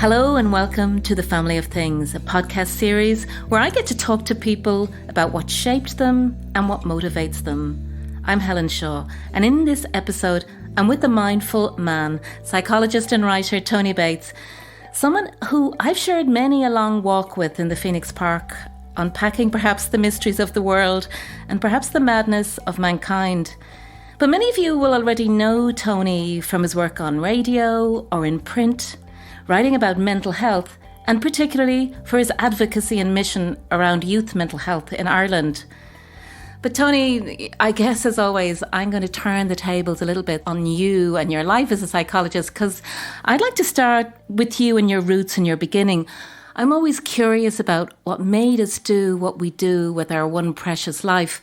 Hello and welcome to The Family of Things, a podcast series where I get to talk to people about what shaped them and what motivates them. I'm Helen Shaw, and in this episode, I'm with the mindful man, psychologist and writer Tony Bates, someone who I've shared many a long walk with in the Phoenix Park, unpacking perhaps the mysteries of the world and perhaps the madness of mankind. But many of you will already know Tony from his work on radio or in print, writing about mental health, and particularly for his advocacy and mission around youth mental health in Ireland. But Tony, I guess as always, I'm going to turn the tables a little bit on you and your life as a psychologist, because I'd like to start with you and your roots and your beginning. I'm always curious about what made us do what we do with our one precious life.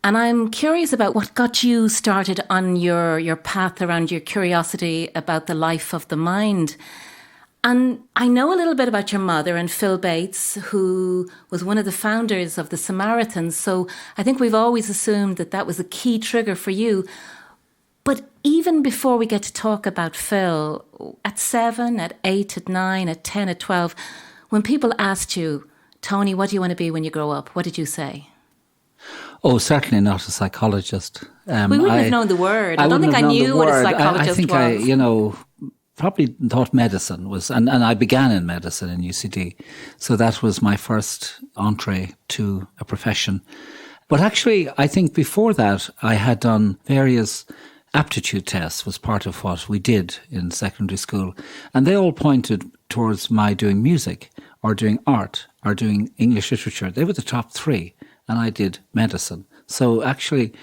And I'm curious about what got you started on your path around your curiosity about the life of the mind. And I know a little bit about your mother and Phil Bates, who was one of the founders of the Samaritans. So I think we've always assumed that that was a key trigger for you. But even before we get to talk about Phil, at 7, at 8, at 9, at 10, at 12, when people asked you, Tony, what do you want to be when you grow up? What did you say? Oh, certainly not a psychologist. We wouldn't have known the word. I don't think I knew what a psychologist I think was. Probably thought medicine was, and I began in medicine in UCD. So that was my first entree to a profession. But actually, I think before that, I had done various aptitude tests, was part of what we did in secondary school. And they all pointed towards my doing music or doing art or doing English literature. They were the top three, and I did medicine. So actually,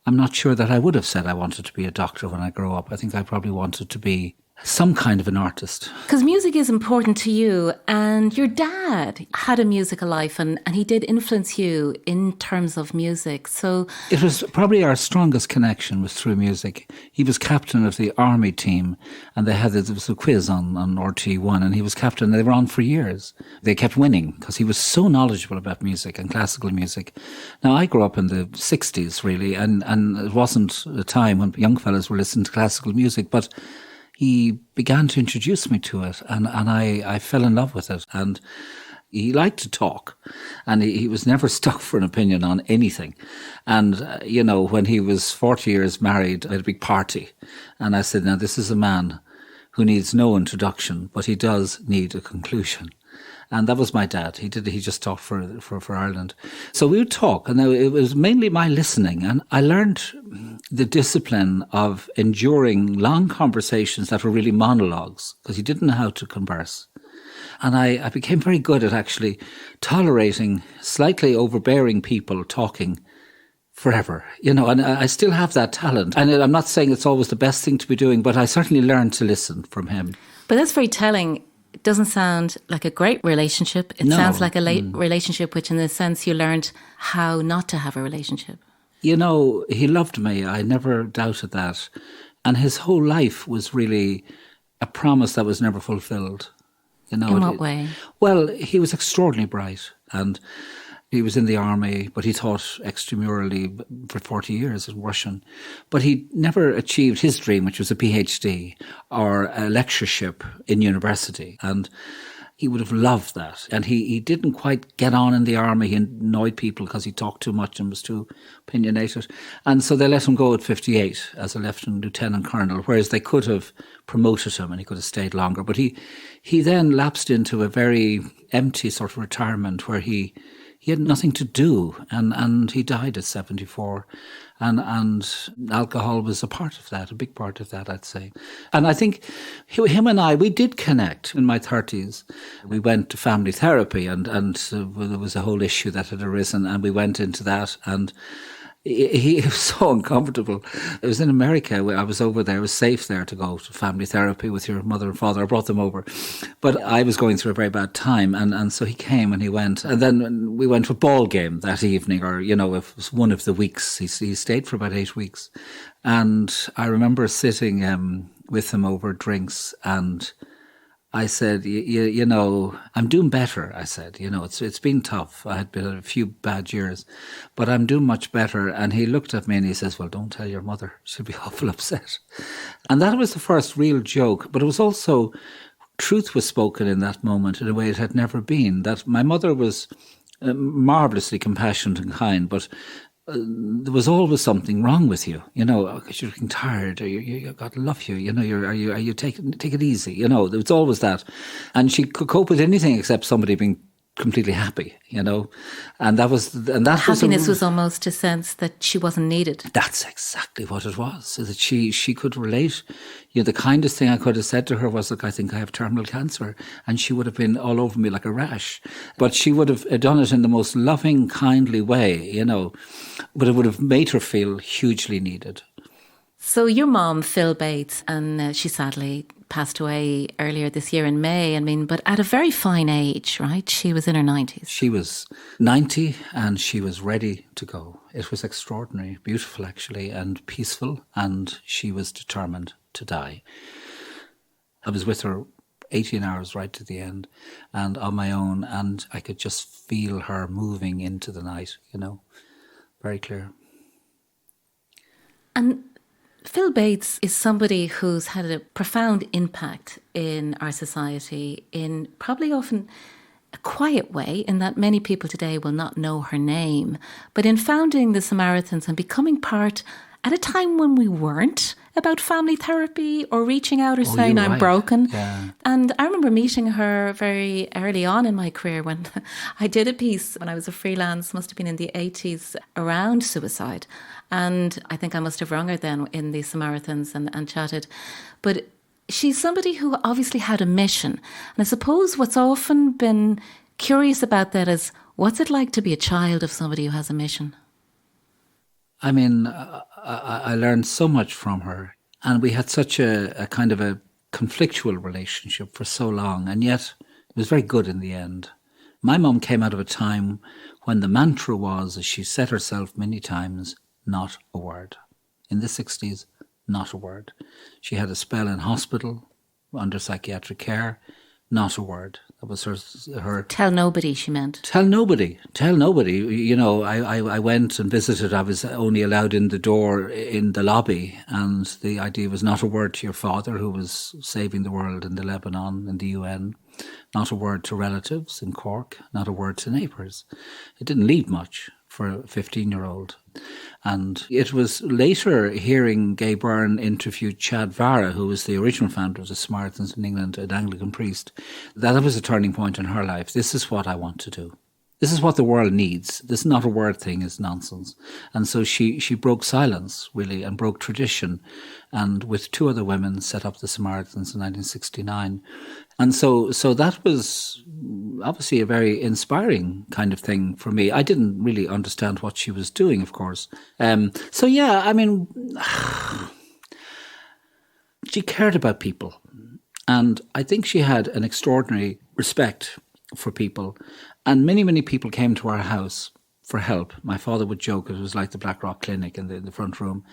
I'm not sure that I would have said I wanted to be a doctor when I grow up. I think I probably wanted to be some kind of an artist. Because music is important to you, and your dad had a musical life, and he did influence you in terms of music. So it was probably our strongest connection was through music. He was captain of the army team, and there was a quiz on RT1, and he was captain. They were on for years. They kept winning because he was so knowledgeable about music and classical music. Now, I grew up in the 60s, really, and it wasn't a time when young fellas were listening to classical music, but he began to introduce me to it, and I fell in love with it. And he liked to talk, and he was never stuck for an opinion on anything. And, when he was 40 years married, I had a big party. And I said, now, this is a man who needs no introduction, but he does need a conclusion. And that was my dad. He just talked for Ireland. So we would talk, and it was mainly my listening. And I learned the discipline of enduring long conversations that were really monologues, because he didn't know how to converse. And I became very good at actually tolerating slightly overbearing people talking forever, and I still have that talent. And I'm not saying it's always the best thing to be doing, but I certainly learned to listen from him. But that's very telling. It doesn't sound like a great relationship. It sounds like a relationship which, in a sense, you learned how not to have a relationship. He loved me. I never doubted that. And his whole life was really a promise that was never fulfilled. In what way? Well, he was extraordinarily bright, and he was in the army, but he taught extramurally for 40 years in Russian. But he never achieved his dream, which was a PhD or a lectureship in university. And he would have loved that. And he didn't quite get on in the army. He annoyed people because he talked too much and was too opinionated. And so they let him go at 58 as a lieutenant colonel, whereas they could have promoted him and he could have stayed longer. But he then lapsed into a very empty sort of retirement where he had nothing to do, and he died at 74. And alcohol was a part of that, a big part of that, I'd say. And I think him and I, we did connect in my 30s. We went to family therapy, and there was a whole issue that had arisen, and we went into that, and he was so uncomfortable. It was in America. I was over there. It was safe there to go to family therapy with your mother and father. I brought them over. But I was going through a very bad time. And so he came and he went. And then we went to a ball game that evening, or, it was one of the weeks. He stayed for about 8 weeks. And I remember sitting with him over drinks, and I said, I'm doing better. I said, it's been tough. I had been a few bad years, but I'm doing much better. And he looked at me and he says, well, don't tell your mother. She'll be awful upset. And that was the first real joke. But it was also truth was spoken in that moment in a way it had never been. That my mother was marvellously compassionate and kind, but there was always something wrong with you, because you're looking tired, or God love you, are you take it easy, there was always that. And she could cope with anything except somebody being completely happy, and that happiness was almost a sense that she wasn't needed. That's exactly what it was. So that she could relate. The kindest thing I could have said to her was, look, I think I have terminal cancer, and she would have been all over me like a rash. But she would have done it in the most loving, kindly way, but it would have made her feel hugely needed. So your mom, Phil Bates, and she sadly passed away earlier this year in May, but at a very fine age, right? She was in her 90s. She was 90 and she was ready to go. It was extraordinary, beautiful actually, and peaceful, and she was determined to die. I was with her 18 hours right to the end and on my own, and I could just feel her moving into the night, very clear. And Phil Bates is somebody who's had a profound impact in our society in probably often a quiet way, in that many people today will not know her name, but in founding the Samaritans and becoming part at a time when we weren't about family therapy or reaching out or saying I'm broken. Yeah. And I remember meeting her very early on in my career when I did a piece when I was a freelance, must have been in the 80s, around suicide. And I think I must have rung her then in the Samaritans and chatted. But she's somebody who obviously had a mission. And I suppose what's often been curious about that is, what's it like to be a child of somebody who has a mission? I learned so much from her, and we had such a kind of a conflictual relationship for so long, and yet it was very good in the end. My mum came out of a time when the mantra was, as she said herself many times, not a word. In the 60s, not a word. She had a spell in hospital under psychiatric care, not a word. That was her. Tell nobody, she meant. Tell nobody. I went and visited. I was only allowed in the door in the lobby, and the idea was not a word to your father, who was saving the world in the Lebanon, in the UN. Not a word to relatives in Cork. Not a word to neighbours. It didn't leave much for a 15-year-old. And it was later hearing Gay Byrne interview Chad Vara, who was the original founder of the Samaritans in England, an Anglican priest, that was a turning point in her life. This is what I want to do. This is what the world needs. This not a word thing is nonsense. And so she broke silence, really, and broke tradition, and with two other women set up the Samaritans in 1969. And so that was obviously a very inspiring kind of thing for me. I didn't really understand what she was doing, of course. She cared about people. And I think she had an extraordinary respect for people. And many, many people came to our house for help. My father would joke it was like the Black Rock Clinic in the front room.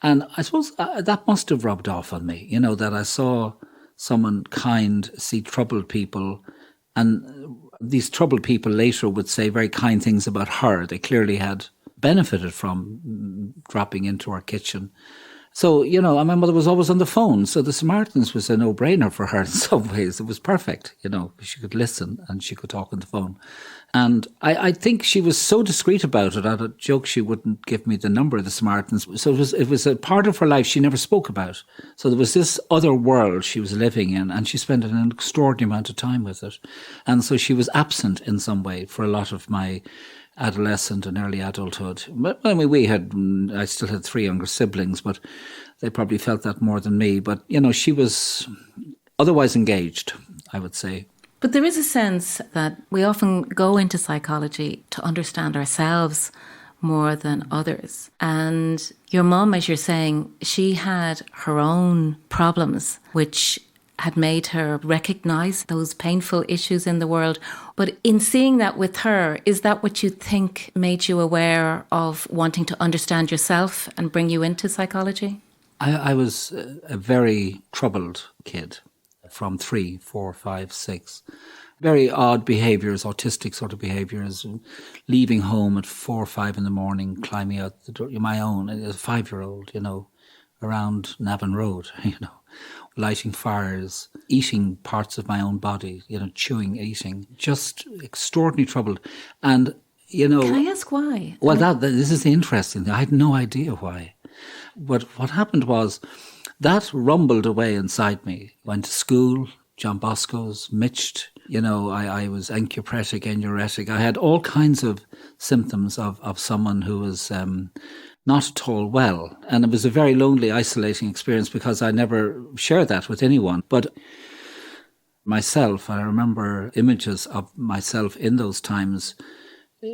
And I suppose that must have rubbed off on me, that I saw someone kind see troubled people, and these troubled people later would say very kind things about her. They clearly had benefited from dropping into our kitchen. So, my mother was always on the phone. So the Samaritans was a no-brainer for her in some ways. It was perfect, she could listen and she could talk on the phone. And I think she was so discreet about it. I had a joke she wouldn't give me the number of the Samaritans. So it was a part of her life she never spoke about. So there was this other world she was living in, and she spent an extraordinary amount of time with it. And so she was absent in some way for a lot of my adolescent and early adulthood. But I still had three younger siblings, but they probably felt that more than me. But, she was otherwise engaged, I would say. But there is a sense that we often go into psychology to understand ourselves more than others. And your mum, as you're saying, she had her own problems, which had made her recognise those painful issues in the world. But in seeing that with her, is that what you think made you aware of wanting to understand yourself and bring you into psychology? I was a very troubled kid from 3, 4, 5, 6. Very odd behaviours, autistic sort of behaviours, leaving home at 4 or 5 in the morning, climbing out the door, my own, as a 5-year-old, around Navan Road, lighting fires, eating parts of my own body, chewing, eating, just extraordinarily troubled. And, Can I ask why? Well, this is the interesting thing. I had no idea why. But what happened was that rumbled away inside me. Went to school, John Bosco's, mitched. I was encupretic, enuretic. I had all kinds of symptoms of someone who was not at all well. And it was a very lonely, isolating experience because I never shared that with anyone. But myself, I remember images of myself in those times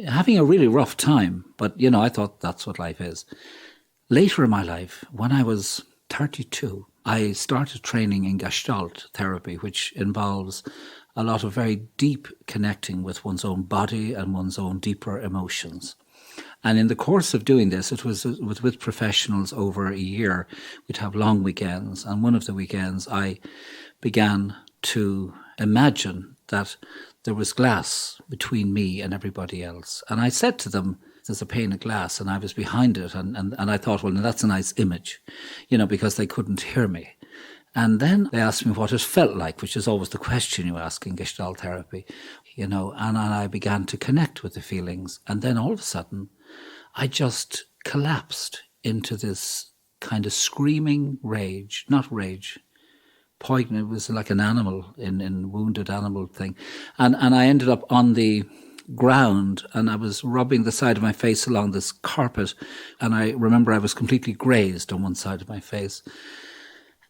having a really rough time. But, I thought that's what life is. Later in my life, when I was 32, I started training in Gestalt therapy, which involves a lot of very deep connecting with one's own body and one's own deeper emotions. And in the course of doing this, it was with professionals over a year. We'd have long weekends. And one of the weekends, I began to imagine that there was glass between me and everybody else. And I said to them, there's a pane of glass, and I was behind it. And I thought, well, that's a nice image, because they couldn't hear me. And then they asked me what it felt like, which is always the question you ask in Gestalt therapy, and I began to connect with the feelings. And then all of a sudden, I just collapsed into this kind of screaming rage, not rage, poignant. It was like an animal in wounded animal thing. And I ended up on the ground and I was rubbing the side of my face along this carpet. And I remember I was completely grazed on one side of my face.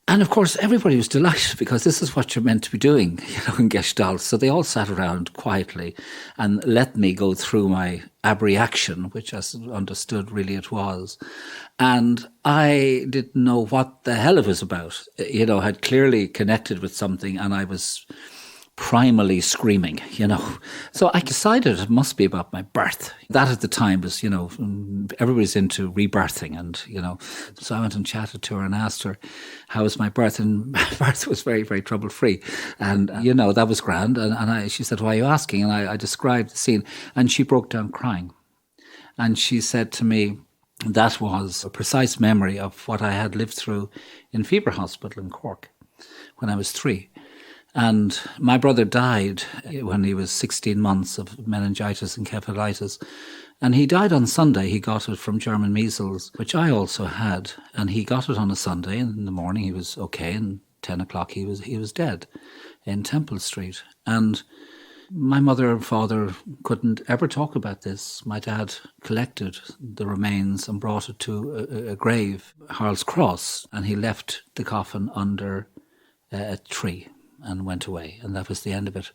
And of course, everybody was delighted because this is what you're meant to be doing, in Gestalt. So they all sat around quietly and let me go through my abreaction, which I understood really it was. And I didn't know what the hell it was about. Had clearly connected with something and I was primally screaming, So I decided it must be about my birth. That at the time was, everybody's into rebirthing and, so I went and chatted to her and asked her, how was my birth? And my birth was very, very trouble-free. And, that was grand. And she said, why are you asking? And I described the scene and she broke down crying. And she said to me, that was a precise memory of what I had lived through in Fever Hospital in Cork when I was 3. And my brother died when he was 16 months of meningitis and encephalitis. And he died on Sunday. He got it from German measles, which I also had. And he got it on a Sunday. And in the morning he was okay. And 10 o'clock he was dead in Temple Street. And my mother and father couldn't ever talk about this. My dad collected the remains and brought it to a grave, Harl's Cross. And he left the coffin under a tree and went away. And that was the end of it.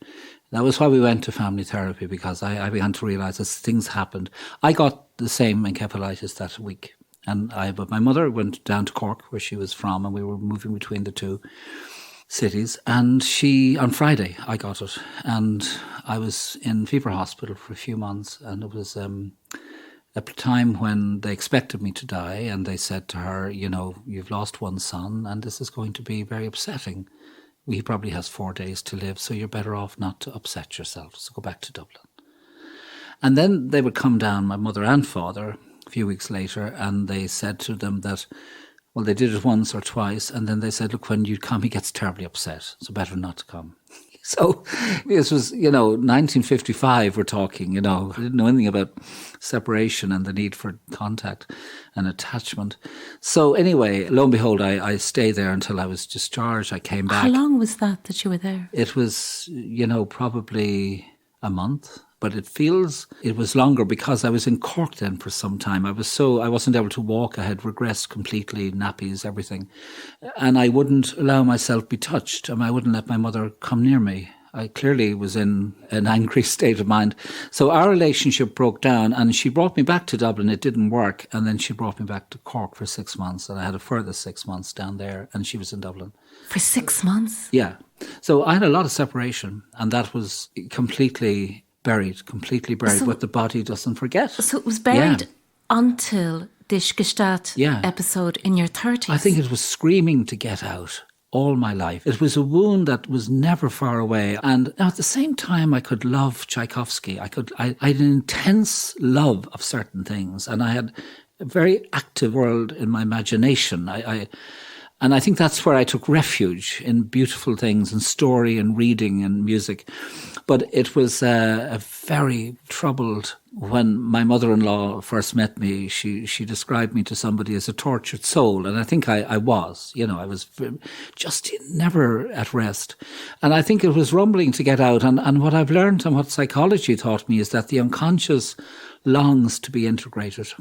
That was why we went to family therapy, because I began to realise as things happened. I got the same encephalitis that week. But my mother went down to Cork, where she was from, and we were moving between the two cities. And on Friday, I got it. And I was in Fever Hospital for a few months. And it was a time when they expected me to die. And they said to her, you've lost one son, and this is going to be very upsetting. He probably has 4 days to live, so you're better off not to upset yourself. So go back to Dublin. And then they would come down, my mother and father, a few weeks later, and they said to them that, well, they did it once or twice, and then they said, look, when you come, he gets terribly upset, so better not to come. So this was, 1955 we're talking, I didn't know anything about separation and the need for contact and attachment. So anyway, lo and behold, I stayed there until I was discharged. I came back. How long was that you were there? It was, probably a month. But it was longer because I was in Cork then for some time. I wasn't able to walk. I had regressed completely, nappies, everything. And I wouldn't allow myself be touched. I wouldn't let my mother come near me. I clearly was in an angry state of mind. So our relationship broke down and she brought me back to Dublin. It didn't work. And then she brought me back to Cork for 6 months. And I had a further 6 months down there and she was in Dublin. For 6 months? Yeah. So I had a lot of separation and that was completely buried, but the body doesn't forget. So it was buried until this Gestalt episode in your 30s? I think it was screaming to get out all my life. It was a wound that was never far away. And at the same time, I could love Tchaikovsky. I had an intense love of certain things. And I had a very active world in my imagination. And I think that's where I took refuge, in beautiful things and story and reading and music. But it was a very troubled, when my mother-in-law first met me, she described me to somebody as a tortured soul. And I think I was, I was just never at rest. And I think it was rumbling to get out. And what I've learned and what psychology taught me is that the unconscious longs to be integrated.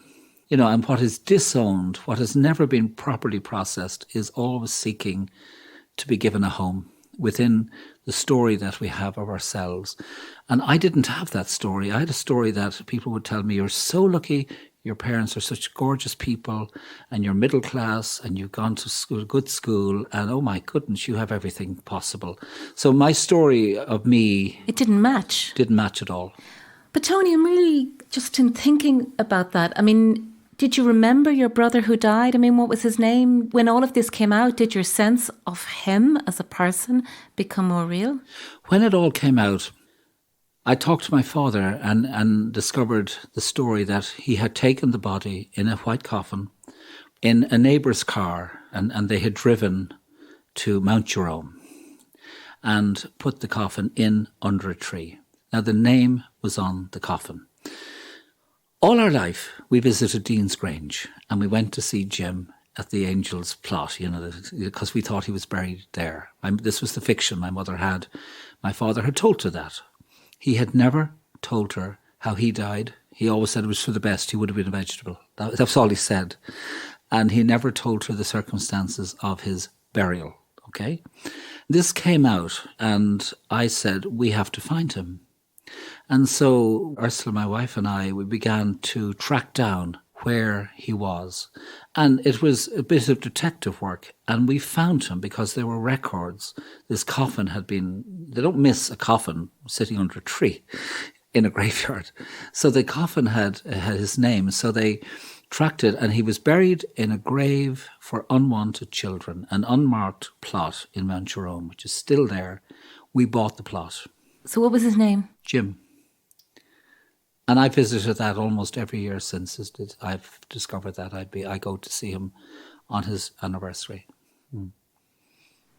And what is disowned, what has never been properly processed, is always seeking to be given a home within the story that we have of ourselves. And I didn't have that story. I had a story that people would tell me, you're so lucky, your parents are such gorgeous people, and you're middle class, and you've gone to school, good school, and oh my goodness, you have everything possible. So my story of me... It didn't match. Didn't match at all. But Tony, I'm really just in thinking about that. I mean, did you remember your brother who died? I mean, what was his name? When all of this came out, did your sense of him as a person become more real? When it all came out, I talked to my father and discovered the story that he had taken the body in a white coffin in a neighbour's car, and they had driven to Mount Jerome and put the coffin in under a tree. Now, the name was on the coffin. All our life, we visited Dean's Grange, and we went to see Jim at the Angel's Plot, because we thought he was buried there. This was the fiction my mother had. My father had told her that. He had never told her how he died. He always said it was for the best. He would have been a vegetable. That's all he said. And he never told her the circumstances of his burial, okay? This came out, and I said, we have to find him. And so Ursula, my wife, and we began to track down where he was. And it was a bit of detective work. And we found him because there were records. This coffin had been... They don't miss a coffin sitting under a tree in a graveyard. So the coffin had his name. So they tracked it, and he was buried in a grave for unwanted children, an unmarked plot in Mount Jerome, which is still there. We bought the plot. So what was his name? Jim. And I visited that almost every year since I've discovered that. I go to see him on his anniversary. Mm.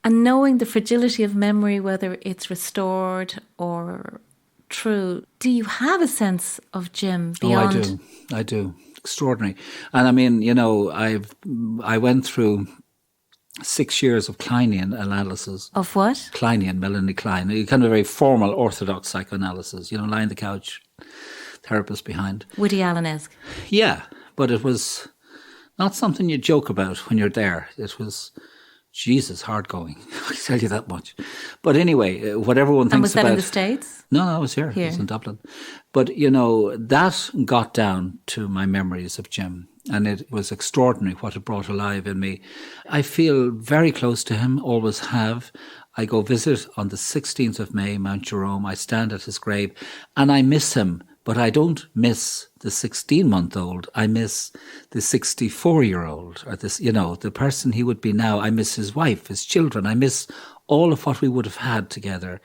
And knowing the fragility of memory, whether it's restored or true, do you have a sense of Jim beyond? Oh, I do. Extraordinary. And I mean, I went through 6 years of Kleinian analysis. Of what? Kleinian, Melanie Klein. Kind of a very formal, orthodox psychoanalysis. Lying on the couch, therapist behind. Woody Allen-esque. Yeah, but it was not something you joke about when you're there. It was, Jesus, hard going. I tell you that much. But anyway, what everyone thinks about... And was that in the States? No, I was here. It was in Dublin. But, that got down to my memories of Jim. And it was extraordinary what it brought alive in me. I feel very close to him, always have. I go visit on the 16th of May, Mount Jerome. I stand at his grave, and I miss him. But I don't miss the 16-month-old. I miss the 64-year-old, or the person he would be now. I miss his wife, his children. I miss all of what we would have had together.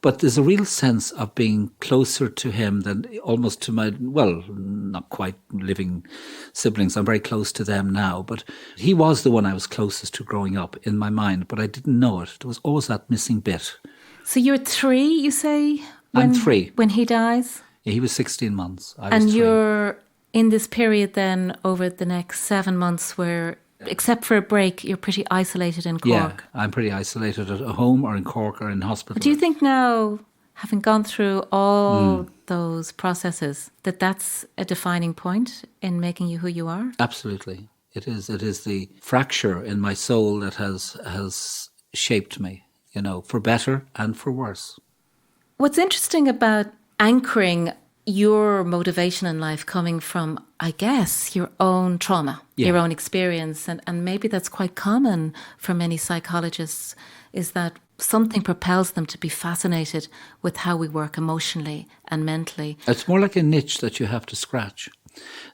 But there's a real sense of being closer to him than almost to my, well, not quite living siblings. I'm very close to them now. But he was the one I was closest to growing up in my mind, but I didn't know it. There was always that missing bit. So you're 3, you say? I'm 3. When he dies? Yeah, he was 16 months. I was and 3. You're in this period then over the next 7 months where, except for a break, you're pretty isolated in Cork. Yeah, I'm pretty isolated at home or in Cork or in hospital. But do you think now, having gone through all those processes, that that's a defining point in making you who you are? Absolutely. It is. It is the fracture in my soul that has shaped me, for better and for worse. What's interesting about anchoring your motivation in life coming from, I guess, your own trauma, your own experience, and maybe that's quite common for many psychologists, is that something propels them to be fascinated with how we work emotionally and mentally. It's more like a niche that you have to scratch.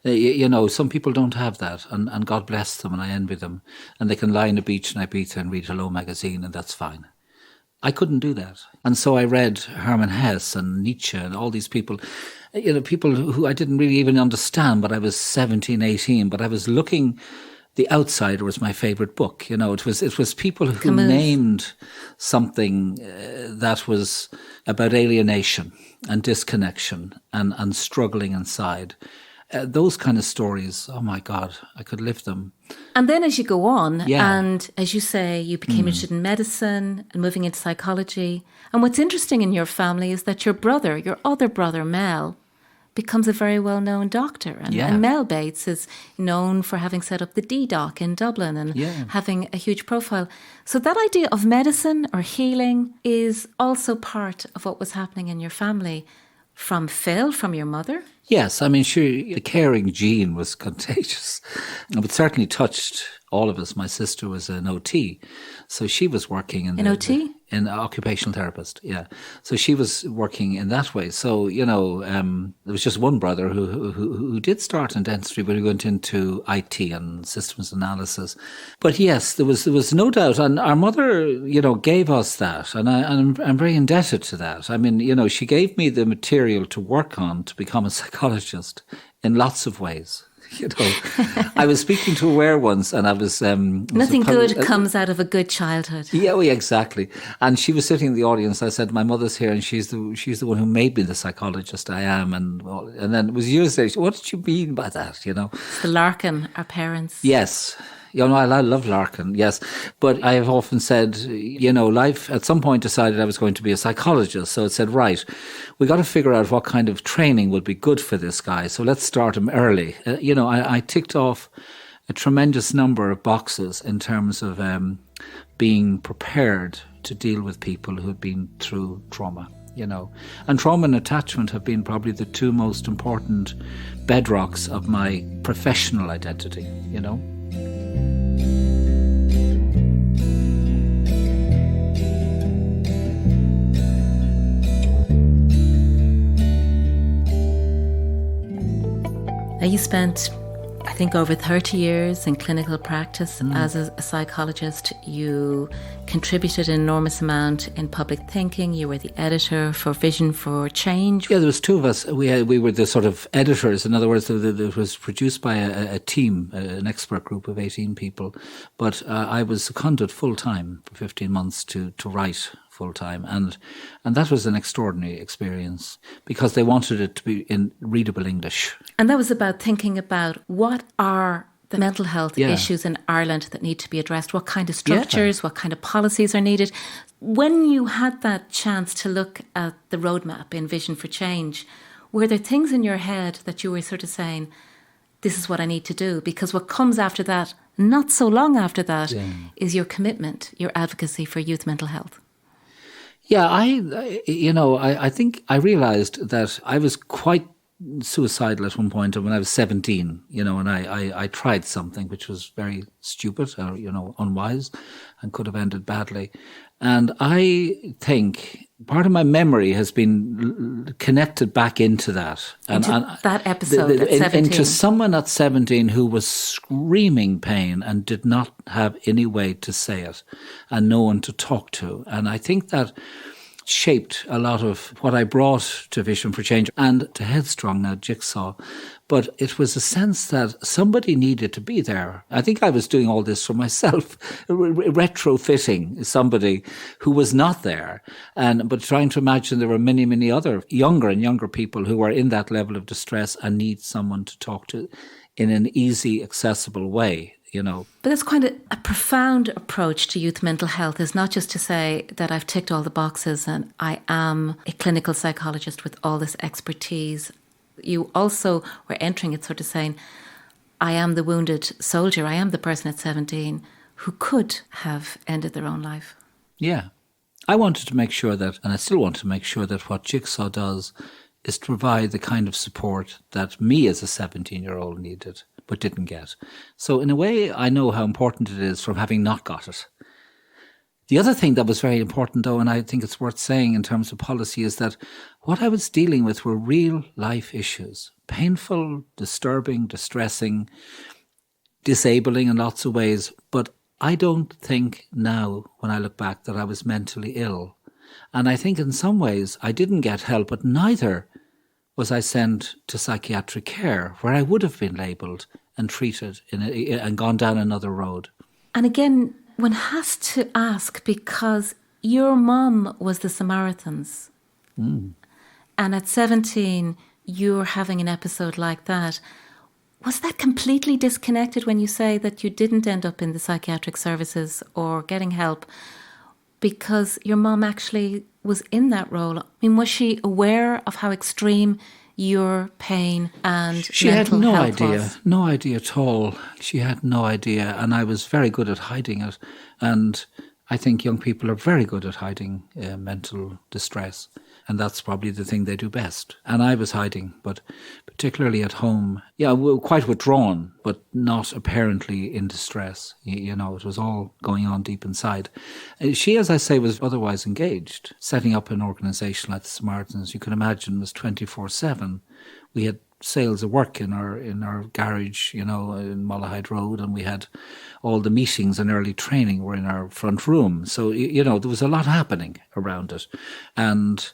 Some people don't have that, and God bless them, and I envy them, and they can lie on a beach in Ibiza and read Hello magazine, and that's fine. I couldn't do that. And so I read Hermann Hesse and Nietzsche and all these people, people who I didn't really even understand, but I was 17, 18, but I was looking. The Outsider was my favorite book. It was people who named something that was about alienation and disconnection and struggling inside. Those kind of stories, oh my God, I could live them. And then as you go on, and as you say, you became interested in medicine and moving into psychology. And what's interesting in your family is that your other brother, Mel, becomes a very well-known doctor. And Mel Bates is known for having set up the D-Doc in Dublin and having a huge profile. So that idea of medicine or healing is also part of what was happening in your family from Phil, from your mother? Yes, I mean, sure, the caring gene was contagious. It certainly touched all of us. My sister was an OT, so she was working in OT? In occupational therapist, yeah. So she was working in that way. So, there was just one brother who did start in dentistry, but he went into IT and systems analysis. But yes, there was no doubt. And our mother, gave us that. And I'm very indebted to that. I mean, she gave me the material to work on to become a psychologist in lots of ways. I was speaking to Aware once, and I was nothing good comes out of a good childhood. Yeah, exactly. And she was sitting in the audience. I said, "My mother's here, and she's the one who made me the psychologist I am." And then it was years later. What did you mean by that? It's the Larkin, our parents. Yes. I love Larkin, yes. But I have often said, life at some point decided I was going to be a psychologist. So it said, right, we got to figure out what kind of training would be good for this guy. So let's start him early. I ticked off a tremendous number of boxes in terms of being prepared to deal with people who had been through trauma. And trauma and attachment have been probably the two most important bedrocks of my professional identity, Now, you spent, I think, over 30 years in clinical practice as a psychologist. You contributed an enormous amount in public thinking. You were the editor for Vision for Change. Yeah, there was two of us. We were the sort of editors. In other words, it was produced by a team, an expert group of 18 people. But I was seconded full-time for 15 months to write full-time. And that was an extraordinary experience because they wanted it to be in readable English. And that was about thinking about what are the mental health issues in Ireland that need to be addressed, what kind of structures, what kind of policies are needed. When you had that chance to look at the roadmap in Vision for Change, were there things in your head that you were sort of saying, this is what I need to do? Because what comes after that, not so long after that, is your commitment, your advocacy for youth mental health. Yeah, I think I realised that I was quite suicidal at one point when I was 17, and I tried something which was very stupid or, unwise and could have ended badly. And I think part of my memory has been connected back into that. Into that episode at 17. Into someone at 17 who was screaming pain and did not have any way to say it and no one to talk to. And I think that shaped a lot of what I brought to Vision for Change and to Headstrong, now Jigsaw. But it was a sense that somebody needed to be there. I think I was doing all this for myself, retrofitting somebody who was not there, but trying to imagine there were many, many other younger and younger people who were in that level of distress and need someone to talk to in an easy, accessible way. But that's quite a profound approach to youth mental health, is not just to say that I've ticked all the boxes and I am a clinical psychologist with all this expertise. You also were entering it sort of saying, I am the wounded soldier. I am the person at 17 who could have ended their own life. Yeah. I wanted to make sure that, and I still want to make sure that what Jigsaw does is to provide the kind of support that me as a 17-year-old needed but didn't get. So in a way, I know how important it is from having not got it. The other thing that was very important, though, and I think it's worth saying in terms of policy, is that what I was dealing with were real life issues. Painful, disturbing, distressing, disabling in lots of ways, but I don't think now, when I look back, that I was mentally ill. And I think in some ways I didn't get help, but neither was I sent to psychiatric care, where I would have been labelled and treated and gone down another road. And again, one has to ask, because your mum was the Samaritans. And at 17, you're having an episode like that. Was that completely disconnected when you say that you didn't end up in the psychiatric services or getting help because your mum actually was in that role? I mean, was she aware of how extreme your pain and she mental had no health idea, was? no idea at all. She had no idea, and I was very good at hiding it. And I think young people are very good at hiding mental distress, and that's probably the thing they do best. And I was hiding, but particularly at home, we were quite withdrawn, but not apparently in distress. You know, it was all going on deep inside. She, as I say, was otherwise engaged. Setting up an organisation like the Samaritans, you can imagine, was 24/7. We had sales of work in our garage, you know, in Mullahyde Road, and we had all the meetings and early training were in our front room. So, you know, there was a lot happening around it. And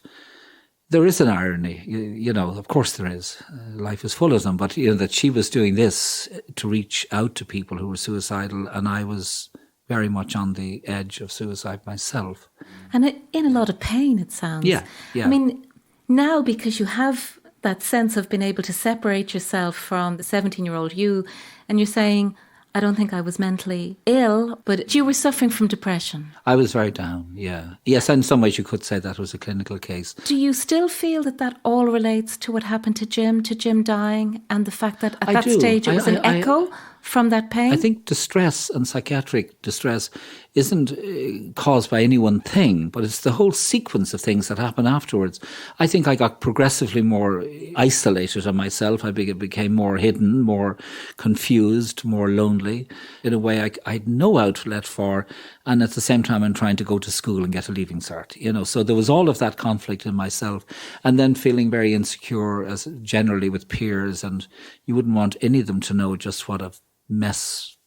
there is an irony, you know, of course there is. Life is full of them, but, you know, that she was doing this to reach out to people who were suicidal, and I was very much on the edge of suicide myself. And in a lot of pain, it sounds. Yeah. I mean, now, because you have that sense of being able to separate yourself from the 17-year-old you, and you're saying, I don't think I was mentally ill, but you were suffering from depression. I was very down, yeah. Yes, in some ways you could say that was a clinical case. Do you still feel that all relates to what happened to Jim dying, and the fact that at that stage it was an echo from that pain? I think distress and psychiatric distress isn't caused by any one thing, but it's the whole sequence of things that happen afterwards. I think I got progressively more isolated on myself. I became more hidden, more confused, more lonely in a way I had no outlet for. And at the same time, I'm trying to go to school and get a leaving cert, you know. So there was all of that conflict in myself, and then feeling very insecure as generally with peers, and you wouldn't want any of them to know just what a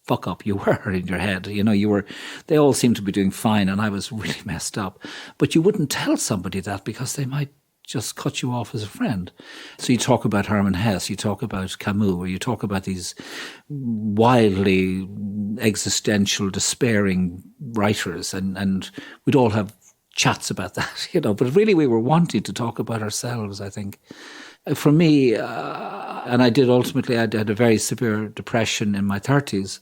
fuck up you were in your head. You know, they all seemed to be doing fine, and I was really messed up. But you wouldn't tell somebody that because they might just cut you off as a friend. So you talk about Hermann Hesse, you talk about Camus, or you talk about these wildly existential, despairing writers, and we'd all have chats about that, you know. But really we were wanting to talk about ourselves, I think. For me, and I did ultimately, I had a very severe depression in my 30s.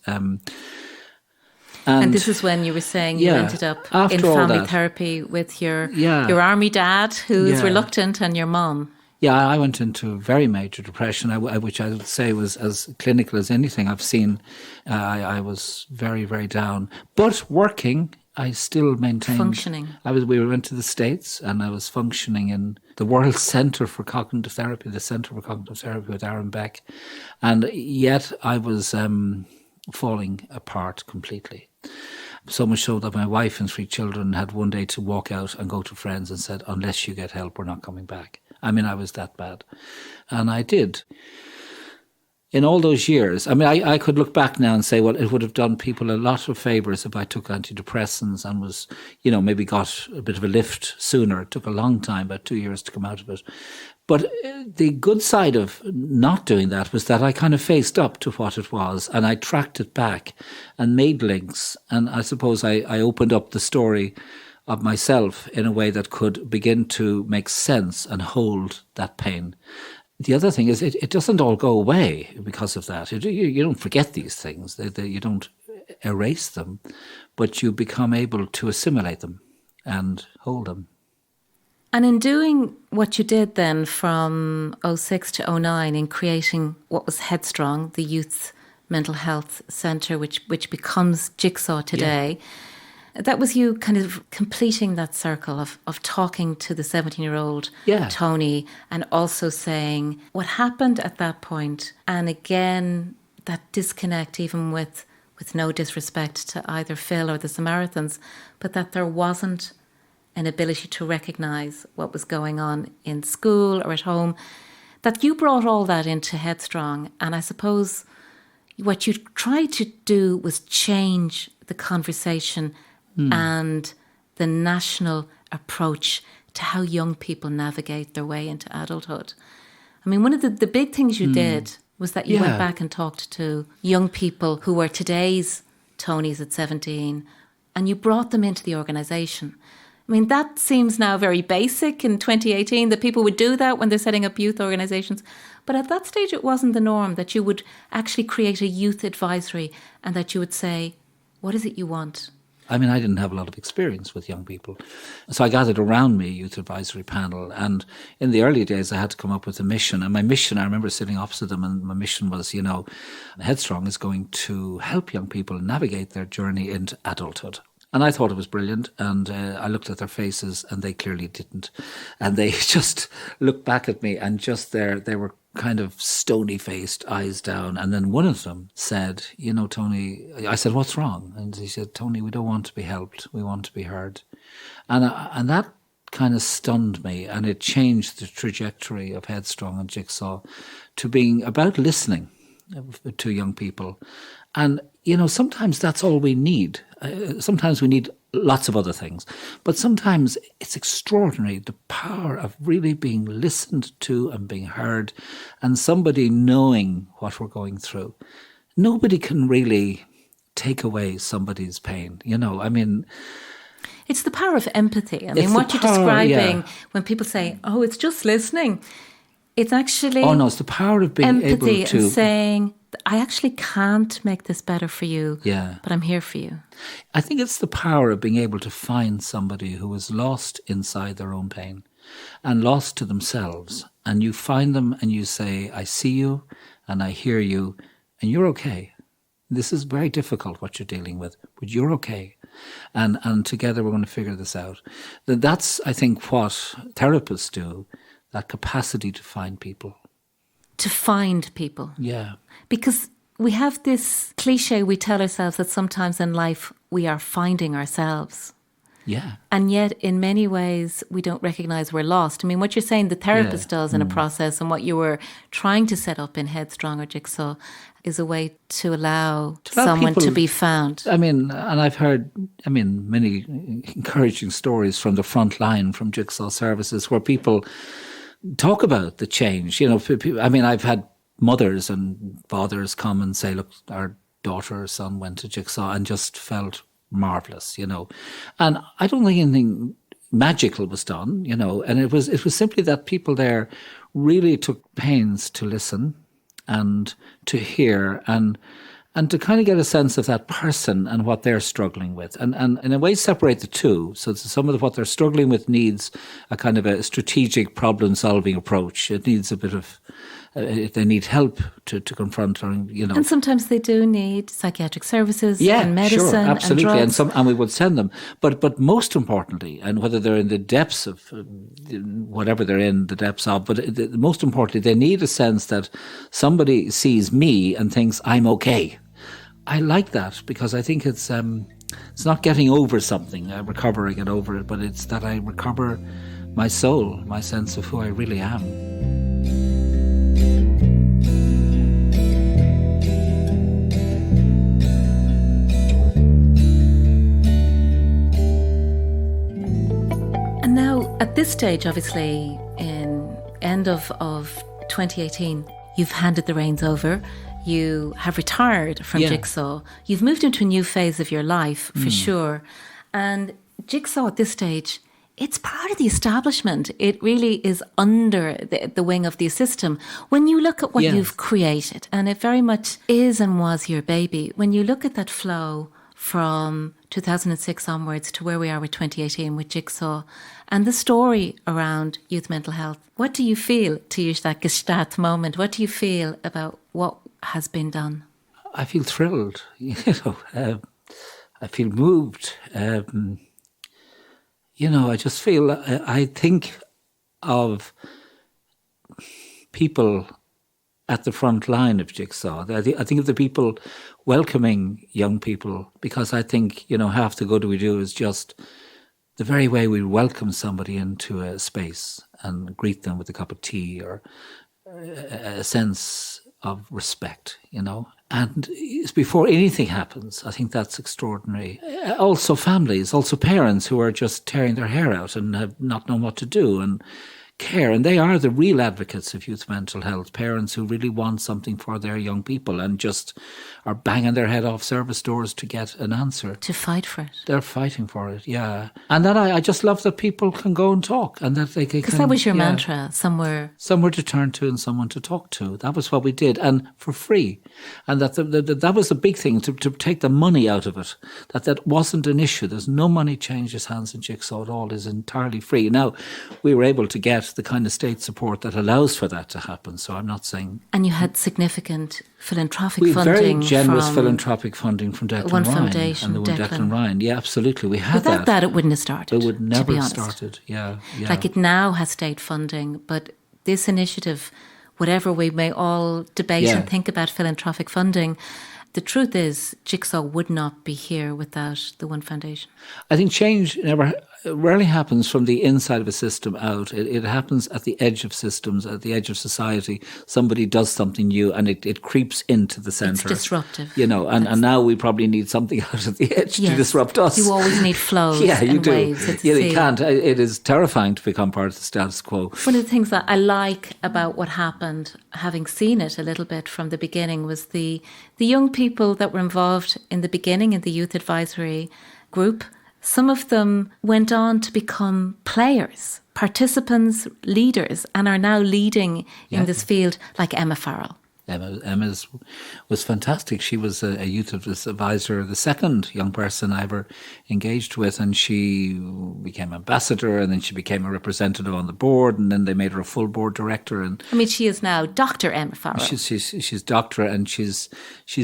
And this is when you were saying you ended up in family therapy with your army dad, who's reluctant, and your mom. Yeah, I went into a very major depression, which I would say was as clinical as anything I've seen. I was very, very down. But working, I still maintained... Functioning. We went to the States, and I was functioning in the World Centre for Cognitive Therapy, the Centre for Cognitive Therapy with Aaron Beck. And yet I was falling apart completely. So much so that my wife and 3 children had one day to walk out and go to friends and said, unless you get help, we're not coming back. I mean, I was that bad. And I did. In all those years, I mean, I could look back now and say, well, it would have done people a lot of favours if I took antidepressants and was, you know, maybe got a bit of a lift sooner. It took a long time, about 2 years to come out of it. But the good side of not doing that was that I kind of faced up to what it was, and I tracked it back and made links. And I suppose I opened up the story of myself in a way that could begin to make sense and hold that pain. The other thing is it doesn't all go away because of that. You don't forget these things. You don't erase them, but you become able to assimilate them and hold them. And in doing what you did then from 2006 to 2009 in creating what was Headstrong, the Youth Mental Health Centre, which becomes Jigsaw today, that was you kind of completing that circle of talking to the 17-year-old Tony, and also saying what happened at that point. And again, that disconnect, even with no disrespect to either Phil or the Samaritans, but that there wasn't an ability to recognise what was going on in school or at home, that you brought all that into Headstrong. And I suppose what you tried to do was change the conversation and the national approach to how young people navigate their way into adulthood. I mean, one of the big things you did was that you went back and talked to young people who were today's Tonys at 17, and you brought them into the organisation. I mean, that seems now very basic in 2018, that people would do that when they're setting up youth organisations. But at that stage, it wasn't the norm, that you would actually create a youth advisory and that you would say, what is it you want? I mean, I didn't have a lot of experience with young people. So I gathered around me a youth advisory panel. And in the early days, I had to come up with a mission. And my mission, I remember sitting opposite them, and my mission was, Headstrong is going to help young people navigate their journey into adulthood. And I thought it was brilliant. And I looked at their faces, and they clearly didn't. And they just looked back at me, and just there, they were kind of stony-faced, eyes down. And then one of them said, Tony, I said, what's wrong? And he said, Tony, we don't want to be helped. We want to be heard. And that kind of stunned me, and it changed the trajectory of Headstrong and Jigsaw to being about listening to young people. And, sometimes that's all we need. Sometimes we need lots of other things. But sometimes it's extraordinary, the power of really being listened to and being heard, and somebody knowing what we're going through. Nobody can really take away somebody's pain, It's the power of empathy. I mean, what you're describing when people say, oh, it's just listening, it's actually... Oh, no, it's the power of being able to... Empathy and saying, I actually can't make this better for you, but I'm here for you. I think it's the power of being able to find somebody who is lost inside their own pain and lost to themselves. And you find them and you say, I see you and I hear you and you're okay. This is very difficult, what you're dealing with, but you're okay. And together we're going to figure this out. That's, I think, what therapists do, that capacity to find people. To find people. Yeah. Because we have this cliche we tell ourselves that sometimes in life we are finding ourselves. Yeah. And yet in many ways we don't recognise we're lost. I mean, what you're saying the therapist does in a process, and what you were trying to set up in Headstrong or Jigsaw, is a way to allow someone to be found. I mean, and I've heard, many encouraging stories from the front line, from Jigsaw services, where people talk about the change. I've had mothers and fathers come and say, look, our daughter or son went to Jigsaw and just felt marvellous, And I don't think anything magical was done, and it was simply that people there really took pains to listen and to hear and to kind of get a sense of that person and what they're struggling with. And in a way separate the two. So some of what they're struggling with needs a kind of a strategic problem-solving approach. It needs a bit of, they need help to confront, And sometimes they do need psychiatric services and medicine, sure, absolutely. and drugs. And we would send them. But most importantly, and whether they're in the depths of whatever they're in the depths of, but most importantly, they need a sense that somebody sees me and thinks I'm okay. I like that, because I think it's not getting over something, recovering it over it, but it's that I recover my soul, my sense of who I really am. And now, at this stage, obviously, in end of 2018, you've handed the reins over. You have retired from Jigsaw. You've moved into a new phase of your life, for sure. And Jigsaw at this stage, it's part of the establishment. It really is under the wing of the system. When you look at what you've created, and it very much is and was your baby, when you look at that flow from 2006 onwards to where we are with 2018 with Jigsaw, and the story around youth mental health, what do you feel, to use that Gestalt moment, what do you feel about what has been done? I feel thrilled, I feel moved. I just feel, I think of people at the front line of Jigsaw. I think of the people welcoming young people, because I think, half the good we do is just the very way we welcome somebody into a space and greet them with a cup of tea, or a sense of respect, And before anything happens, I think that's extraordinary. Also families, also parents who are just tearing their hair out and have not known what to do and care. And they are the real advocates of youth mental health, parents who really want something for their young people and just are banging their head off service doors to get an answer. To fight for it. They're fighting for it, yeah. And then I just love that people can go and talk and that they can... Because that was your mantra, somewhere to turn to and someone to talk to. That was what we did, and for free. And that was a big thing, to take the money out of it, that wasn't an issue. There's no money changes hands in Jigsaw at all. It's entirely free. Now, we were able to get the kind of state support that allows for that to happen, so I'm not saying... And you had significant philanthropic funding. We had very generous philanthropic funding from Declan One Ryan. foundation, And the Declan Ryan. Yeah, absolutely. We had Without that, it wouldn't have started. It would never have started, yeah. Like it now has state funding, but this initiative, whatever we may all debate and think about philanthropic funding, the truth is Jigsaw would not be here without the One Foundation. I think change rarely happens from the inside of a system out. It happens at the edge of systems, at the edge of society. Somebody does something new and it creeps into the centre. It's disruptive. And now we probably need something out at the edge to disrupt us. You always need flows and waves. You can't. It is terrifying to become part of the status quo. One of the things that I like about what happened, having seen it a little bit from the beginning, was the young people that were involved in the beginning in the youth advisory group. Some of them went on to become players, participants, leaders, and are now leading in this field, like Emma Farrell. Emma was fantastic. She was a youth advisor, the second young person I ever engaged with, and she became ambassador, and then she became a representative on the board, and then they made her a full board director. And she is now Dr. Emma Farrell. She's doctor, and she's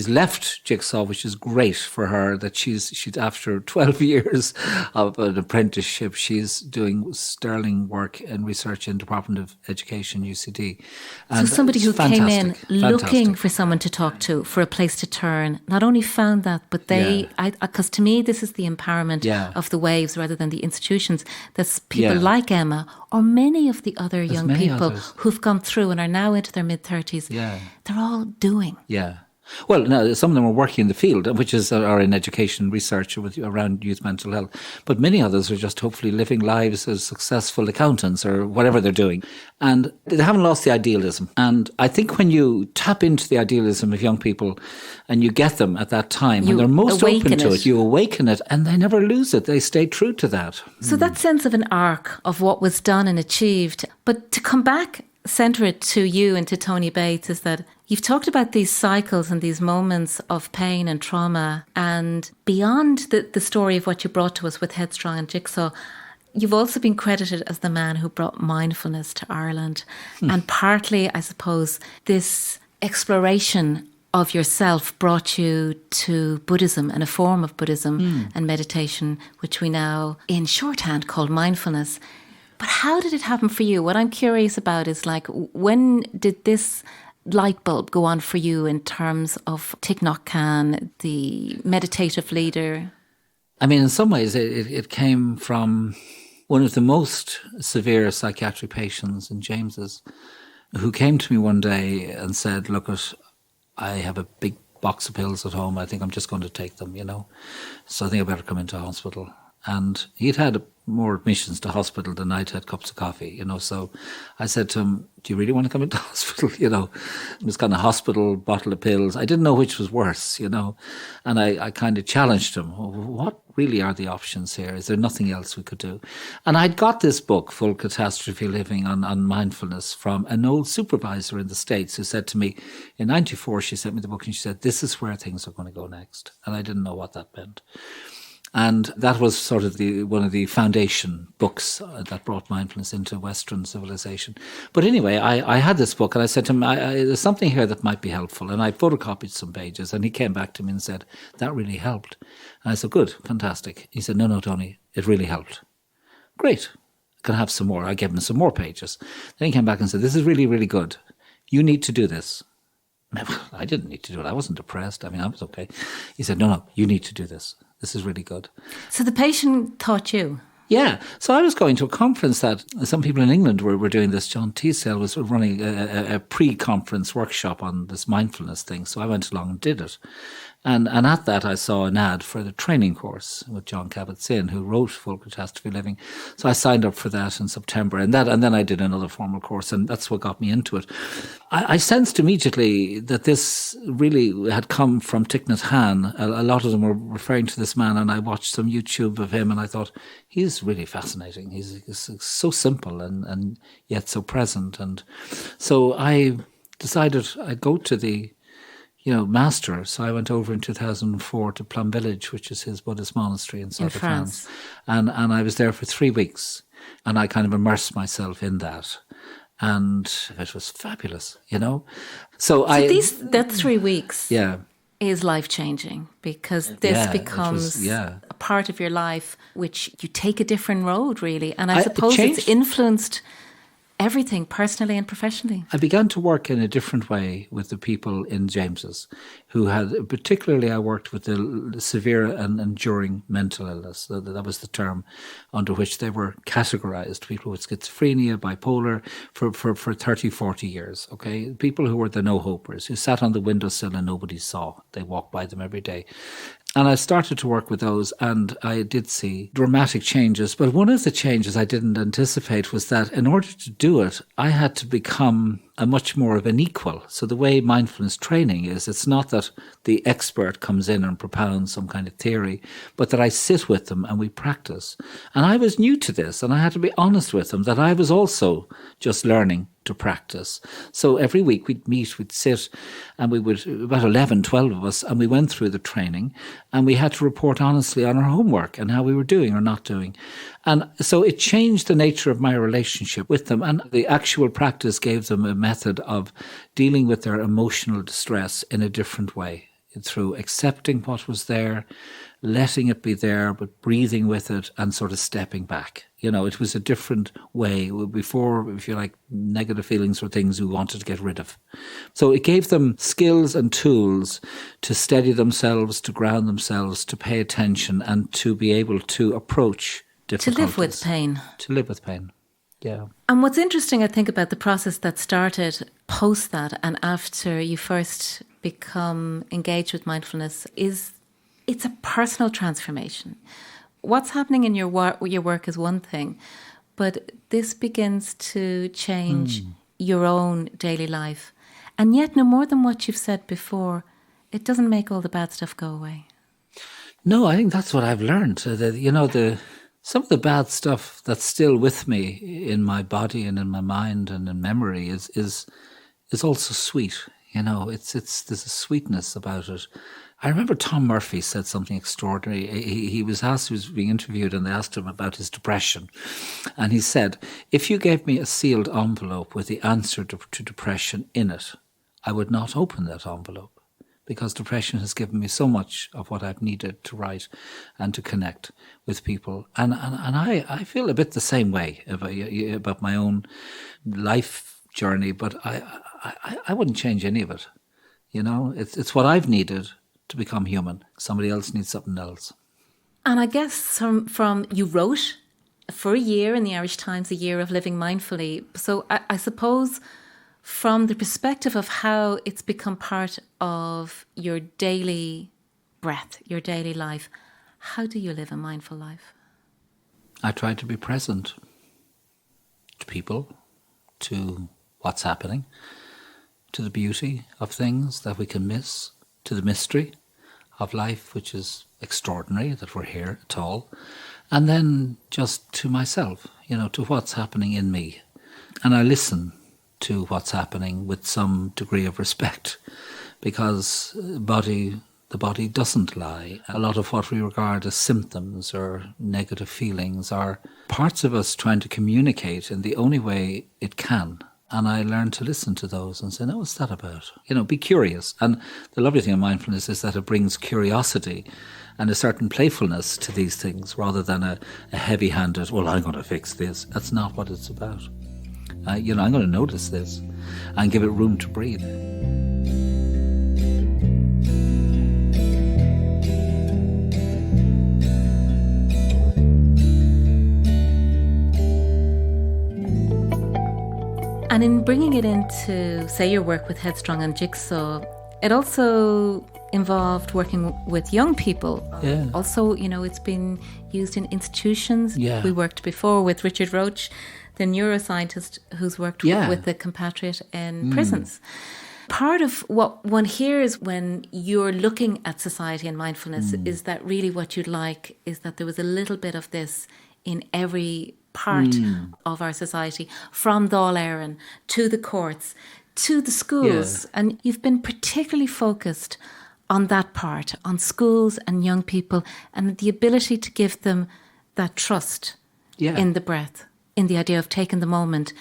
left Jigsaw, which is great for her. That she's after 12 years of an apprenticeship, she's doing sterling work and research in Department of Education, UCD. And so somebody who came in looking for someone to talk Yeah. to, for a place to turn, not only found that, but because to me, this is the empowerment of the waves rather than the institutions. That's people like Emma or many of the other young people who've gone through and are now into their mid-30s. Yeah. They're all doing. Yeah. Well, now, some of them are working in the field, which are in education research around youth mental health. But many others are just hopefully living lives as successful accountants or whatever they're doing. And they haven't lost the idealism. And I think when you tap into the idealism of young people and you get them at that time, when they're most open to it, you awaken it, and they never lose it. They stay true to that. So that sense of an arc of what was done and achieved. But to come back, centre it to you and to Tony Bates, is that you've talked about these cycles and these moments of pain and trauma, and beyond the story of what you brought to us with Headstrong and Jigsaw, you've also been credited as the man who brought mindfulness to Ireland. And partly, I suppose, this exploration of yourself brought you to Buddhism and a form of Buddhism and meditation, which we now in shorthand call mindfulness. But how did it happen for you? What I'm curious about is, like, when did this light bulb go on for you in terms of Thich Nhat Hanh, the meditative leader? I mean, in some ways, it came from one of the most severe psychiatric patients in James's, who came to me one day and said, look, I have a big box of pills at home. I think I'm just going to take them, So I think I better come into hospital. And he'd had more admissions to hospital than I'd had cups of coffee, So I said to him, do you really want to come into hospital? It was kind of hospital, bottle of pills. I didn't know which was worse, And I kind of challenged him. What really are the options here? Is there nothing else we could do? And I'd got this book, Full Catastrophe Living, on mindfulness from an old supervisor in the States who said to me, in 94, she sent me the book and she said, this is where things are going to go next. And I didn't know what that meant. And that was sort of one of the foundation books that brought mindfulness into Western civilization. But anyway, I had this book and I said to him, there's something here that might be helpful. And I photocopied some pages and he came back to me and said, that really helped. And I said, good, fantastic. He said, no, Tony, it really helped. Great, I can have some more. I gave him some more pages. Then he came back and said, this is really, really good. You need to do this. I didn't need to do it. I wasn't depressed. I was okay. He said, no, you need to do this. This is really good. So the patient taught you? Yeah. So I was going to a conference that some people in England were doing this. John Teasdale was running a pre-conference workshop on this mindfulness thing. So I went along and did it. And at that, I saw an ad for the training course with John Kabat-Zinn, who wrote Full Catastrophe Living. So I signed up for that in September, and then I did another formal course, and that's what got me into it. I sensed immediately that this really had come from Thich Nhat Hanh. A lot of them were referring to this man, and I watched some YouTube of him, and I thought, he's really fascinating. He's so simple and yet so present. And so I decided I'd go to the master. So I went over in 2004 to Plum Village, which is his Buddhist monastery in south of France. And I was there for 3 weeks, and I kind of immersed myself in that. And it was fabulous, So that 3 weeks yeah. is life-changing, because this becomes a part of your life which you take a different road, really. And I suppose it's influenced everything, personally and professionally. I began to work in a different way with the people in James's, who had, particularly I worked with the severe and enduring mental illness. That was the term under which they were categorized. People with schizophrenia, bipolar, for 30, 40 years, okay? People who were the no-hopers, who sat on the windowsill and nobody saw. They walked by them every day. And I started to work with those, and I did see dramatic changes. But one of the changes I didn't anticipate was that in order to do it, I had to become a much more of an equal. So the way mindfulness training is, it's not that the expert comes in and propounds some kind of theory, but that I sit with them and we practice. And I was new to this, and I had to be honest with them that I was also just learning to practice. So every week we'd meet, we'd sit, and we would, about 11, 12 of us, and we went through the training, and we had to report honestly on our homework and how we were doing or not doing. And so it changed the nature of my relationship with them, and the actual practice gave them a method of dealing with their emotional distress in a different way, through accepting what was there, letting it be there, but breathing with it and sort of stepping back. It was a different way. Before, if you like, negative feelings were things we wanted to get rid of. So it gave them skills and tools to steady themselves, to ground themselves, to pay attention, and to be able to approach difficulties. To live with pain. To live with pain, yeah. And what's interesting, I think, about the process that started post that and after you first become engaged with mindfulness is it's a personal transformation. What's happening in your work is one thing, but this begins to change your own daily life. And yet, no more than what you've said before, it doesn't make all the bad stuff go away. No, I think that's what I've learned. Some of the bad stuff that's still with me in my body and in my mind and in memory is also sweet. There's a sweetness about it. I remember Tom Murphy said something extraordinary. He was being interviewed, and they asked him about his depression. And he said, if you gave me a sealed envelope with the answer to depression in it, I would not open that envelope, because depression has given me so much of what I've needed to write and to connect with people. And I feel a bit the same way about my own life journey, but I wouldn't change any of it. It's what I've needed to become human. Somebody else needs something else. And I guess from you wrote for a year in the Irish Times, A Year of Living Mindfully. So I suppose from the perspective of how it's become part of your daily breath, your daily life, how do you live a mindful life? I try to be present to people, to what's happening, to the beauty of things that we can miss, to the mystery of life, which is extraordinary that we're here at all, and then just to myself, to what's happening in me. And I listen to what's happening with some degree of respect, because the body doesn't lie. A lot of what we regard as symptoms or negative feelings are parts of us trying to communicate in the only way it can. And I learned to listen to those and say, no, what's that about? Be curious. And the lovely thing of mindfulness is that it brings curiosity and a certain playfulness to these things, rather than a heavy-handed, well, I'm going to fix this. That's not what it's about. I'm going to notice this and give it room to breathe. And in bringing it into, say, your work with Headstrong and Jigsaw, it also involved working with young people. Yeah. Also, it's been used in institutions. Yeah. We worked before with Richard Roach, the neuroscientist who's worked with the compatriot in prisons. Part of what one hears when you're looking at society and mindfulness is that really what you'd like is that there was a little bit of this in every part of our society, from Dáil Éireann to the courts to the schools. Yeah. And you've been particularly focused on that part, on schools and young people, and the ability to give them that trust in the breath, in the idea of taking the moment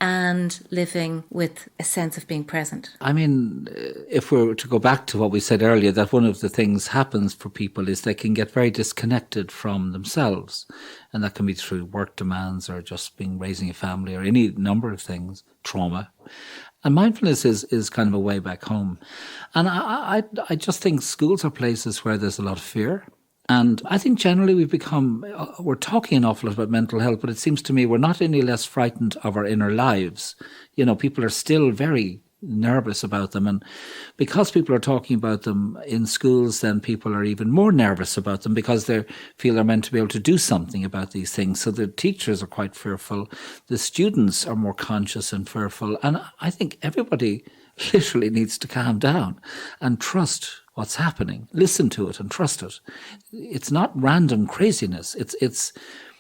and living with a sense of being present. I mean, if we were to go back to what we said earlier, that one of the things happens for people is they can get very disconnected from themselves. And that can be through work demands or just raising a family or any number of things, trauma. And mindfulness is kind of a way back home. And I just think schools are places where there's a lot of fear. And I think generally we're talking an awful lot about mental health, but it seems to me we're not any less frightened of our inner lives. People are still very nervous about them. And because people are talking about them in schools, then people are even more nervous about them because they feel they're meant to be able to do something about these things. So the teachers are quite fearful. The students are more conscious and fearful. And I think everybody literally needs to calm down and trust what's happening. Listen to it and trust it. It's not random craziness. It's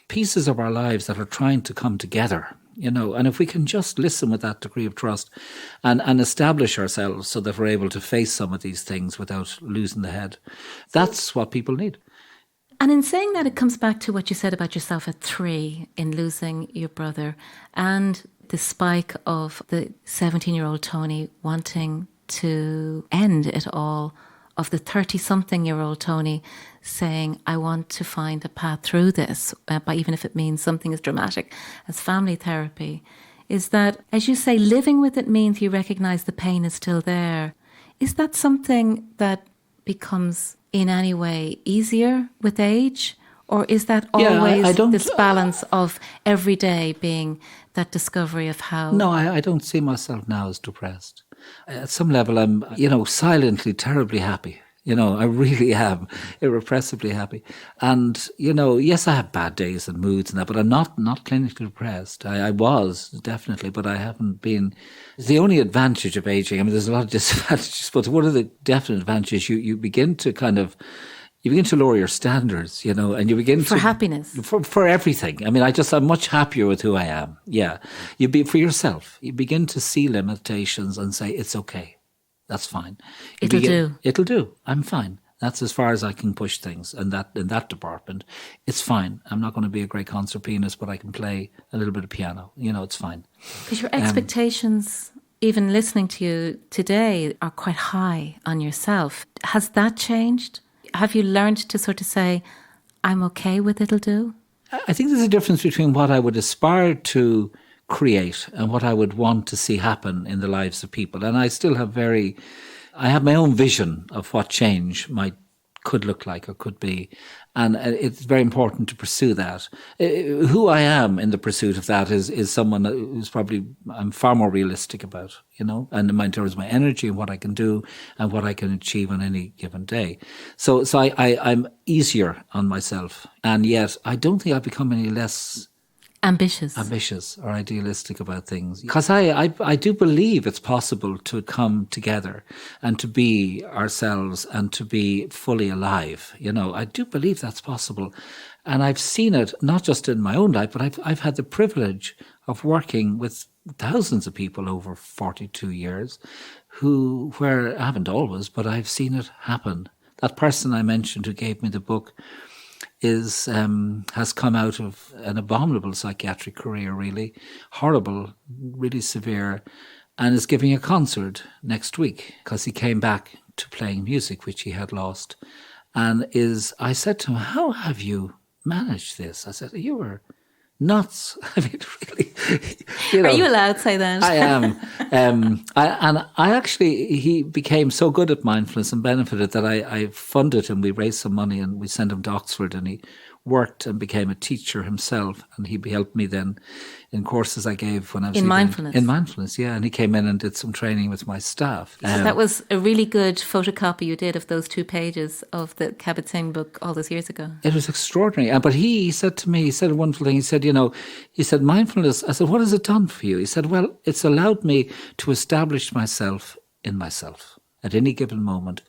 pieces of our lives that are trying to come together, and if we can just listen with that degree of trust and establish ourselves so that we're able to face some of these things without losing the head, that's what people need. And in saying that, it comes back to what you said about yourself at 3 in losing your brother and the spike of the 17-year-old Tony wanting to end it all, of the 30-something-year-old Tony saying, I want to find a path through this, even if it means something as dramatic as family therapy, is that, as you say, living with it means you recognise the pain is still there. Is that something that becomes in any way easier with age? Or is that always this balance of every day being that discovery of how... No, I don't see myself now as depressed. At some level, I'm, silently terribly happy. I really am irrepressibly happy. And, yes, I have bad days and moods and that, but I'm not clinically depressed. I was, definitely, but I haven't been. The only advantage of aging, there's a lot of disadvantages, but one of the definite advantages, you begin to lower your standards, and you begin for happiness. For everything. I'm much happier with who I am. Yeah. For yourself. You begin to see limitations and say, it's okay. That's fine. It'll do. I'm fine. That's as far as I can push things. And that in that department, it's fine. I'm not going to be a great concert pianist, but I can play a little bit of piano. It's fine. Because your expectations, even listening to you today, are quite high on yourself. Has that changed? Have you learned to sort of say, I'm okay with it'll do? I think there's a difference between what I would aspire to create and what I would want to see happen in the lives of people. And I still have I have my own vision of what change could look like or could be. And it's very important to pursue that. Who I am in the pursuit of that is someone who's I'm far more realistic about, and in terms of my energy and what I can do and what I can achieve on any given day. So I'm easier on myself. And yet I don't think I've become any less ambitious or idealistic about things. Because I do believe it's possible to come together and to be ourselves and to be fully alive. I do believe that's possible. And I've seen it not just in my own life, but I've had the privilege of working with thousands of people over 42 years where I haven't always, but I've seen it happen. That person I mentioned who gave me the book has come out of an abominable psychiatric career, really horrible, really severe, and is giving a concert next week because he came back to playing music, which he had lost. And I said to him, how have you managed this? I said, you were nuts. Really, Are you allowed to say that? I am. He became so good at mindfulness and benefited that I funded him. We raised some money and we sent him to Oxford and he worked and became a teacher himself, and he helped me then in courses I gave when I was in mindfulness. In mindfulness, yeah. And he came in and did some training with my staff. So that was a really good photocopy you did of those 2 pages of the Kabat-Zinn book all those years ago. It was extraordinary. But he said to me, he said a wonderful thing. He said, mindfulness. I said, what has it done for you? He said, well, it's allowed me to establish myself in myself at any given moment.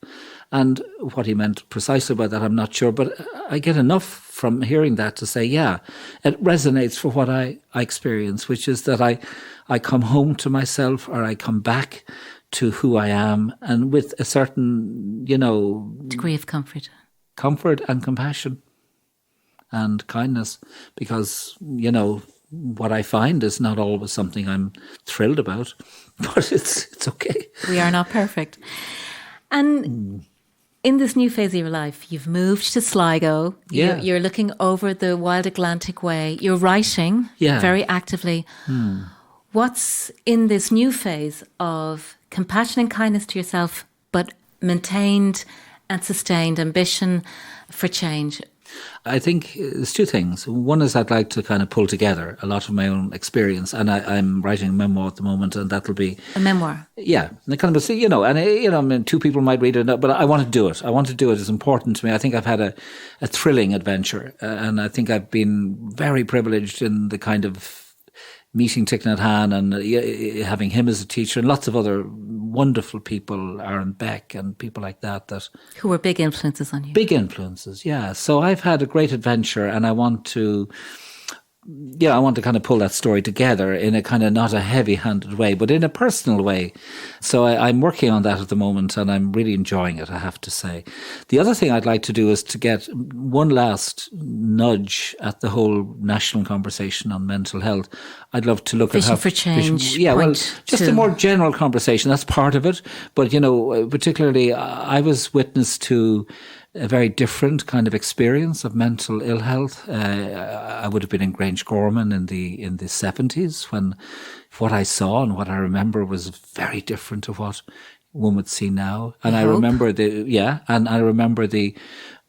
And what he meant precisely by that, I'm not sure, but I get enough from hearing that to say, yeah, it resonates for what I experience, which is that I come home to myself, or I come back to who I am, and with a certain, degree of comfort and compassion and kindness, because, what I find is not always something I'm thrilled about, but it's okay. We are not perfect. And in this new phase of your life, you've moved to Sligo. Yeah. You're looking over the wild Atlantic way. You're writing very actively. What's in this new phase of compassion and kindness to yourself, but maintained and sustained ambition for change? I think there's 2 things. One is I'd like to kind of pull together a lot of my own experience, and I'm writing a memoir at the moment, and that'll be a memoir. Yeah, and kind of, I mean, 2 people might read it, but I want to do it. I want to do it. It's important to me. I think I've had a thrilling adventure, and I think I've been very privileged in the kind of meeting Thich Nhat Hanh and having him as a teacher, and lots of other wonderful people, Aaron Beck and people like that. Who were big influences on you. Big influences, yeah. So I've had a great adventure, and I want to kind of pull that story together in a kind of not a heavy-handed way, but in a personal way. So I'm working on that at the moment, and I'm really enjoying it, I have to say. The other thing I'd like to do is to get one last nudge at the whole national conversation on mental health. I'd love to look Vision at how... for change. Just a more general conversation. That's part of it. But, particularly, I was witness to a very different kind of experience of mental ill health. I would have been in Grange Gorman in the 70s, when what I saw and what I remember was very different to what one would see now. And I remember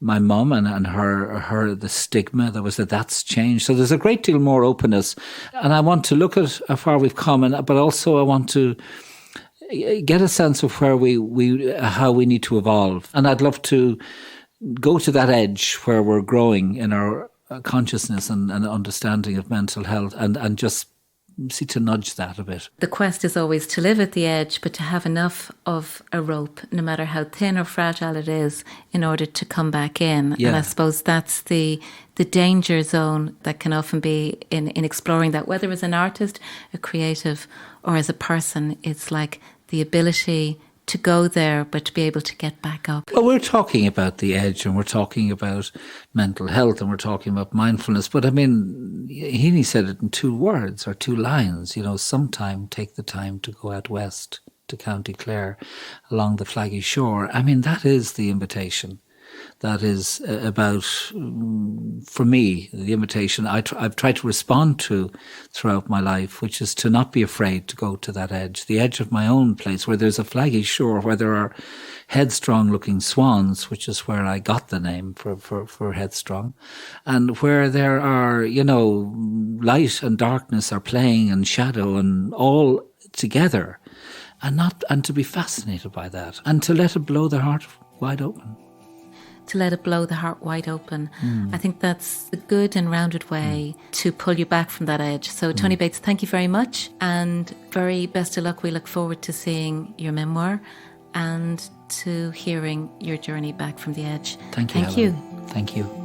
my mum and her the stigma that was that's changed. So there's a great deal more openness, and I want to look at how far we've come, but also I want to get a sense of where how we need to evolve. And I'd love to go to that edge where we're growing in our consciousness and understanding of mental health, and just see to nudge that a bit. The quest is always to live at the edge, but to have enough of a rope, no matter how thin or fragile it is, in order to come back in. Yeah. And I suppose that's the danger zone that can often be in exploring that, whether as an artist, a creative, or as a person. It's like the ability to go there, but to be able to get back up. Well, we're talking about the edge, and we're talking about mental health, and we're talking about mindfulness. But I mean, Heaney said it in 2 words or 2 lines. Sometime take the time to go out west to County Clare along the flaggy shore. I mean, that is the invitation. That is about, for me, the invitation I've tried to respond to throughout my life, which is to not be afraid to go to that edge, the edge of my own place, where there's a flaggy shore, where there are headstrong-looking swans, which is where I got the name for Headstrong, and where there are, light and darkness are playing, and shadow, and all together, and to be fascinated by that, and to let it blow the heart wide open. To let it blow the heart wide open. I think that's a good and rounded way to pull you back from that edge. So Tony Bates, thank you very much, and very best of luck. We look forward to seeing your memoir and to hearing your journey back from the edge. Thank you. Thank you. Thank you.